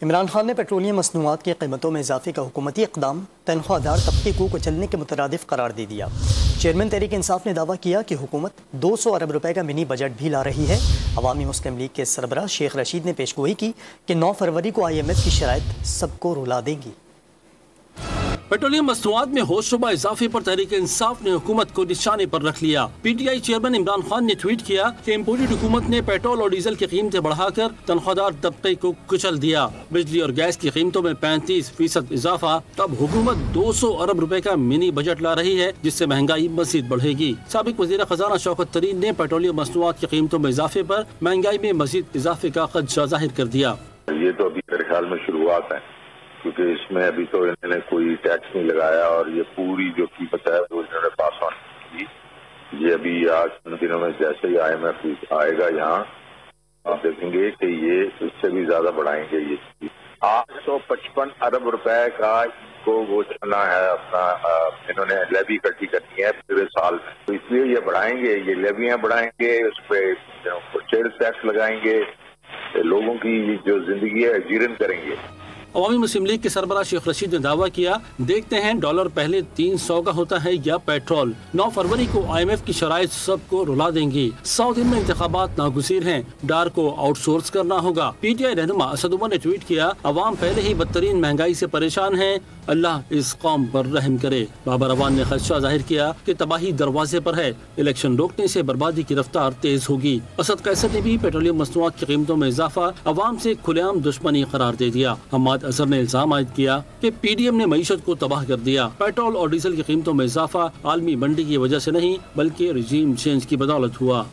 عمران خان نے پیٹرولیم مصنوعات کی قیمتوں میں اضافے کا حکومتی اقدام تنخواہ دار طبقے کو کچلنے کے مترادف قرار دے دیا۔ چیئرمین تحریک انصاف نے دعویٰ کیا کہ حکومت 200 ارب روپے کا منی بجٹ بھی لا رہی ہے۔ عوامی مسلم لیگ کے سربراہ شیخ رشید نے پیشگوئی کی کہ 9 فروری کو IMF کی شرائط سب کو رلا دیں گی۔ پیٹرولیم مصنوعات میں ہوش ربا اضافے پر تحریک انصاف نے حکومت کو نشانے پر رکھ لیا۔ PTI چیئرمین عمران خان نے ٹویٹ کیا کہ امپورٹڈ حکومت نے پیٹرول اور ڈیزل کی قیمتیں بڑھا کر تنخواہ دار طبقے کو کچل دیا۔ بجلی اور گیس کی قیمتوں میں 35% اضافہ۔ اب حکومت 200 ارب روپے کا منی بجٹ لا رہی ہے جس سے مہنگائی مزید بڑھے گی۔ سابق وزیر خزانہ شوکت طرین نے پیٹرولیم مصنوعات کی قیمتوں میں اضافے پر مہنگائی میں مزید اضافے کا خدشہ ظاہر کر دیا۔ یہ تو ابھی میرے خیال میں شروعات ہے، کیونکہ اس میں ابھی تو انہوں نے کوئی ٹیکس نہیں لگایا، اور یہ پوری جو قیمت ہے وہ انہوں نے پاس آن کی۔ یہ ابھی آج ان دنوں میں جیسے ہی IMF آئے گا یہاں، آپ دیکھیں گے کہ یہ اس سے بھی زیادہ بڑھائیں گے۔ یہ 855 ارب روپے کا کو وہ چلنا ہے اپنا، انہوں نے لیوی اکٹھی کرنی ہے پورے سال میں، تو اس لیے یہ بڑھائیں گے، یہ لیویاں بڑھائیں گے، اس پہ سیلز ٹیکس لگائیں گے، لوگوں کی جو زندگی ہے جیرن کریں گے۔ عوامی مسلم لیگ کے سربراہ شیخ رشید نے دعویٰ کیا، دیکھتے ہیں ڈالر پہلے 300 کا ہوتا ہے یا پیٹرول۔ 9 فروری کو IMF کی شرائط سب کو رلا دیں گی۔ 100 دن میں انتخابات ناگزیر ہیں، ڈار کو آؤٹ سورس کرنا ہوگا۔ PTI رہنما اسد عمر نے ٹویٹ کیا، عوام پہلے ہی بدترین مہنگائی سے پریشان ہیں، اللہ اس قوم پر رحم کرے۔ بابر روان نے خدشہ ظاہر کیا کہ تباہی دروازے پر ہے، الیکشن روکنے سے بربادی کی رفتار تیز ہوگی۔ اسد قیصر نے بھی پیٹرولیم مصنوعات کی قیمتوں میں اضافہ عوام سے کھلے عام دشمنی قرار دے دیا۔ حماد اظہر نے الزام عائد کیا کہ PDM نے معیشت کو تباہ کر دیا۔ پیٹرول اور ڈیزل کی قیمتوں میں اضافہ عالمی منڈی کی وجہ سے نہیں بلکہ رجیم چینج کی بدولت ہوا۔